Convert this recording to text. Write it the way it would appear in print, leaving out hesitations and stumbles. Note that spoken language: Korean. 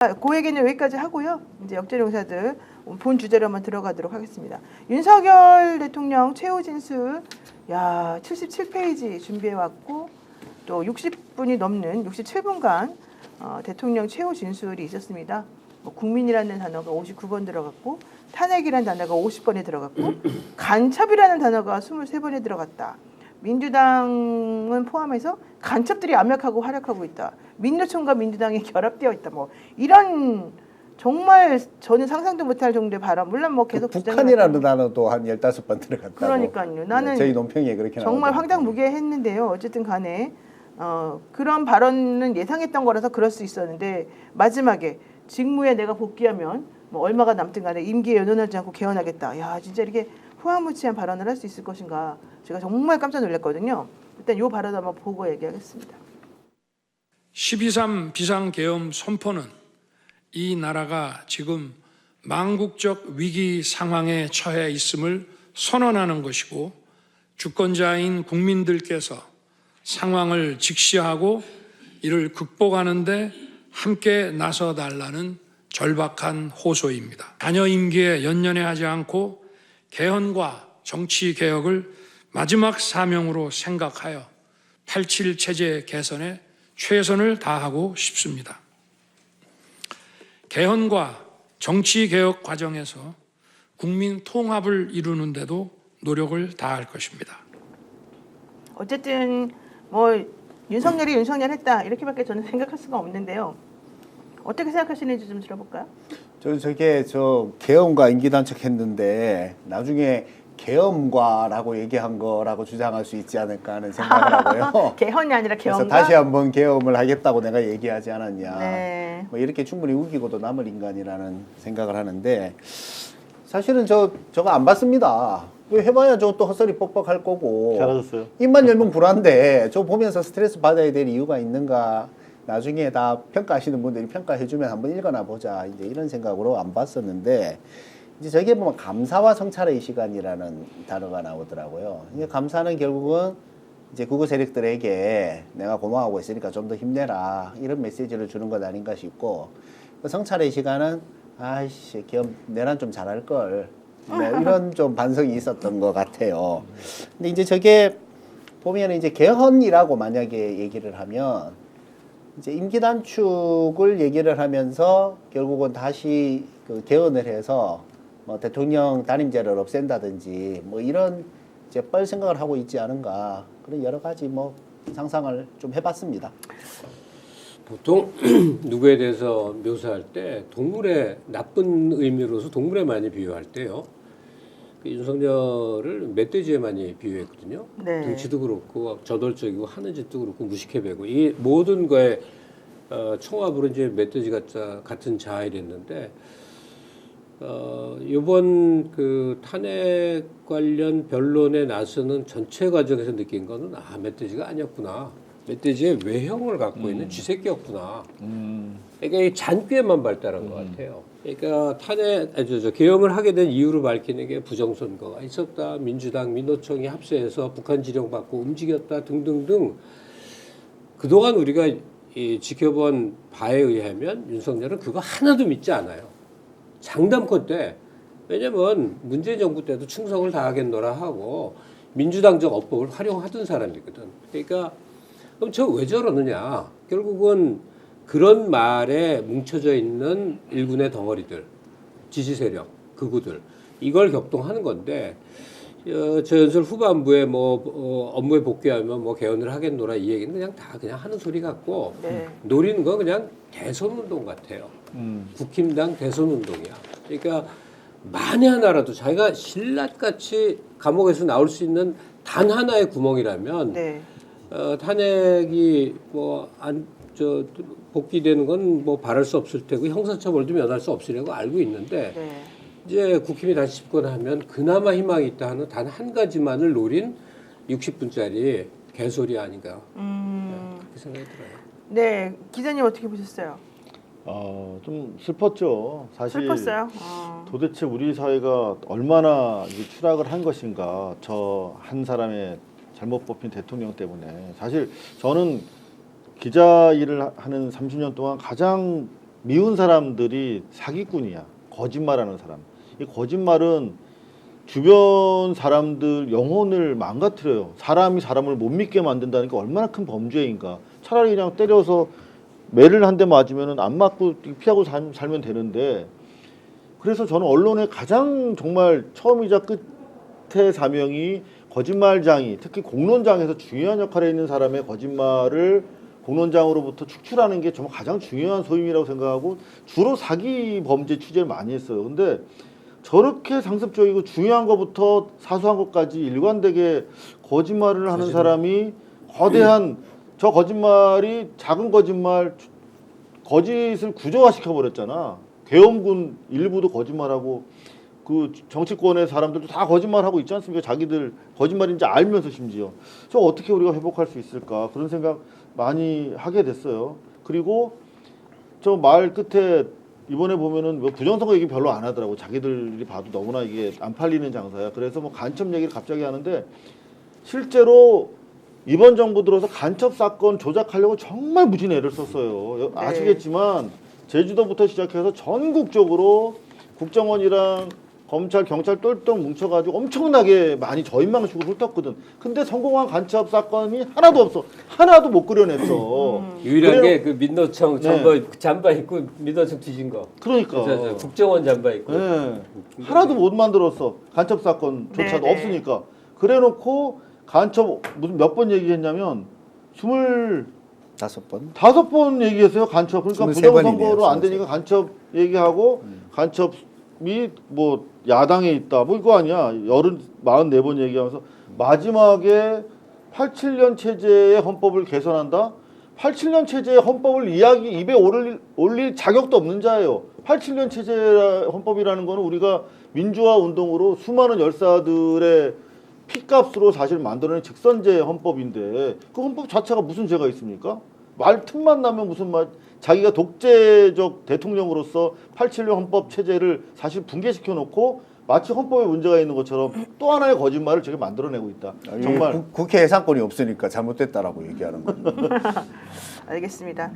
그 얘기는 여기까지 하고요. 이제 역제용사들 본 주제로 한번 들어가도록 하겠습니다. 윤석열 대통령 최후 진술, 야 77페이지 준비해 왔고 또 60분이 넘는 67분간 대통령 최후 진술이 있었습니다. 뭐 국민이라는 단어가 59번 들어갔고 탄핵이라는 단어가 50번에 들어갔고 간첩이라는 단어가 23번에 들어갔다. 민주당은 포함해서 간첩들이 압력하고 활약하고 있다. 민노총과 민주당이 결합되어 있다. 뭐 이런 정말 저는 상상도 못할 정도의 발언. 물론 뭐 계속 북한이라는 단어도 한 15번 들어갔다고. 그러니까요. 나는 저희 논평에 그렇게 정말 나오더라고요. 황당무계했는데요. 어쨌든 간에 그런 발언은 예상했던 거라서 그럴 수 있었는데 마지막에 직무에 내가 복귀하면 뭐 얼마가 남든 간에 임기에 연연하지 않고 개헌하겠다. 야 진짜 이렇게 후한무치한 발언을 할 수 있을 것인가. 제가 정말 깜짝 놀랐거든요. 일단 이 발언 한번 보고 얘기하겠습니다. 12.3 비상계엄 선포는 이 나라가 지금 망국적 위기 상황에 처해 있음을 선언하는 것이고 주권자인 국민들께서 상황을 직시하고 이를 극복하는 데 함께 나서달라는 절박한 호소입니다. 단여 임기에 연연해하지 않고 개헌과 정치개혁을 마지막 사명으로 생각하여 87 체제 개선에 최선을 다하고 싶습니다. 개헌과 정치개혁 과정에서 국민 통합을 이루는 데도 노력을 다할 것입니다. 어쨌든 뭐 윤석열 했다 이렇게밖에 저는 생각할 수가 없는데요. 어떻게 생각하시는지 좀 들어볼까요? 저게 계엄과 임기단축했는데 나중에 계엄과라고 얘기한 거라고 주장할 수 있지 않을까 하는 생각을 하고요. 개헌이 아니라 계엄과. 그래서 다시 한번 계엄을 하겠다고 내가 얘기하지 않았냐. 네. 뭐 이렇게 충분히 우기고도 남을 인간이라는 생각을 하는데 사실은 저거 안 봤습니다. 왜 해봐야 저 또 헛소리 뻑뻑할 거고. 잘하셨어요. 입만 열면 불안데 저 보면서 스트레스 받아야 될 이유가 있는가. 나중에 다 평가하시는 분들이 평가해주면 한번 읽어나 보자. 이제 이런 생각으로 안 봤었는데 이제 저게 보면 감사와 성찰의 시간이라는 단어가 나오더라고요. 이게 감사는 결국은 이제 구구 세력들에게 내가 고마워하고 있으니까 좀 더 힘내라 이런 메시지를 주는 것 아닌가 싶고 성찰의 시간은 아이씨 내란 좀 잘할 걸 뭐 이런 좀 반성이 있었던 것 같아요. 근데 이제 저게 보면 이제 개헌이라고 만약에 얘기를 하면 이제 임기 단축을 얘기를 하면서 결국은 다시 그 개헌을 해서 뭐 대통령 단임제를 없앤다든지 뭐 이런 이제 뻘 생각을 하고 있지 않은가 그런 여러 가지 뭐 상상을 좀 해봤습니다. 보통 누구에 대해서 묘사할 때 동물의 나쁜 의미로서 동물에 많이 비유할 때요. 윤석열을 멧돼지에 많이 비유했거든요. 네. 등치도 그렇고 저돌적이고 하는 짓도 그렇고 무식해 배고 이 모든 거에 총합으로 이제 멧돼지 같은 자아이랬는데 이번 그 탄핵 관련 변론에 나서는 전체 과정에서 느낀 거는 멧돼지가 아니었구나. 멧돼지의 외형을 갖고 있는 쥐새끼였구나. 그러니까 이 잔꾀만 발달한 것 같아요. 그러니까 계엄을 하게 된 이유를 밝히는 게 부정선거가 있었다. 민주당, 민노총이 합세해서 북한 지령받고 움직였다 등등등. 그동안 우리가 지켜본 바에 의하면 윤석열은 그거 하나도 믿지 않아요. 장담컨대 왜냐면 문재인 정부 때도 충성을 다하겠노라 하고 민주당적 어법을 활용하던 사람이거든. 그러니까 그럼 저 왜 저러느냐. 결국은 그런 말에 뭉쳐져 있는 일군의 덩어리들, 지지 세력, 극우들 이걸 격동하는 건데 저 연설 후반부에 뭐 업무에 복귀하면 뭐 개헌을 하겠노라 이 얘기는 그냥 다 그냥 하는 소리 같고 네. 노리는 건 그냥 대선 운동 같아요. 국힘당 대선 운동이야. 그러니까 만에 하나라도 자기가 신라같이 감옥에서 나올 수 있는 단 하나의 구멍이라면 네. 탄핵이 복귀되는 건 뭐 바랄 수 없을 테고 형사처벌도 면할 수 없으려고 알고 있는데 네. 이제 국힘이 다시 집권하면 그나마 희망이 있다 하는 단 한 가지만을 노린 60분짜리 개소리 아닌가 그렇게 생각이 들어요. 네, 기자님 어떻게 보셨어요? 좀 슬펐죠. 사실 슬펐어요? 도대체 우리 사회가 얼마나 이제 추락을 한 것인가. 저 한 사람의 잘못 뽑힌 대통령 때문에. 사실 저는 기자 일을 하는 30년 동안 가장 미운 사람들이 사기꾼이야. 거짓말하는 사람. 이 거짓말은 주변 사람들 영혼을 망가뜨려요. 사람이 사람을 못 믿게 만든다는 게 얼마나 큰 범죄인가. 차라리 그냥 때려서 매를 한 대 맞으면 안 맞고 피하고 살면 되는데, 그래서 저는 언론의 가장 정말 처음이자 끝의 사명이 거짓말장이, 특히 공론장에서 중요한 역할에 있는 사람의 거짓말을 공론장으로부터 축출하는 게 정말 가장 중요한 소임이라고 생각하고 주로 사기 범죄 취재를 많이 했어요. 근데 저렇게 상습적이고 중요한 것부터 사소한 것까지 일관되게 거짓말을 하는 사람이 거대한 저 거짓말이 작은 거짓말, 거짓을 구조화시켜 버렸잖아. 계엄군 일부도 거짓말하고 그 정치권의 사람들도 다 거짓말하고 있지 않습니까? 자기들 거짓말인지 알면서 심지어. 저 어떻게 우리가 회복할 수 있을까? 그런 생각 많이 하게 됐어요. 그리고 저 말 끝에 이번에 보면은 뭐 부정선거 얘기 별로 안 하더라고. 자기들이 봐도 너무나 이게 안 팔리는 장사야. 그래서 뭐 간첩 얘기를 갑자기 하는데, 실제로 이번 정부 들어서 간첩 사건 조작하려고 정말 무진 애를 썼어요. 아시겠지만 제주도부터 시작해서 전국적으로 국정원이랑 검찰, 경찰 똘똘 뭉쳐가지고 엄청나게 많이 저인망식으로 훑었거든. 근데 성공한 간첩 사건이 하나도 없어. 하나도 못 그려냈어. 유일한 그래요. 게 그 민노총 잠바 입고 민노총 뒤진 거. 그러니까. 저 국정원 잠바 입고. 네. 하나도 못 만들었어. 간첩 사건조차도 네네. 없으니까. 그래놓고 간첩 무슨 몇 번 얘기했냐면 5번. 5번 얘기했어요. 간첩. 그러니까 23 번이네요, 부정선거로 안 23. 되니까 간첩 얘기하고 간첩이 뭐 야당에 있다. 뭐 이거 아니야. 44번 얘기하면서 마지막에 87년 체제의 헌법을 개선한다. 87년 체제의 헌법을 이야기 입에 올릴 자격도 없는 자예요. 87년 체제 헌법이라는 거는 우리가 민주화 운동으로 수많은 열사들의 피값으로 사실 만들어낸 직선제 헌법인데 그 헌법 자체가 무슨 죄가 있습니까? 말 틈만 나면 무슨 말 자기가 독재적 대통령으로서 87년 헌법 체제를 사실 붕괴시켜 놓고 마치 헌법에 문제가 있는 것처럼 또 하나의 거짓말을 저게 만들어내고 있다. 정말 국회 예산권이 없으니까 잘못됐다라고 얘기하는 겁니다. 알겠습니다.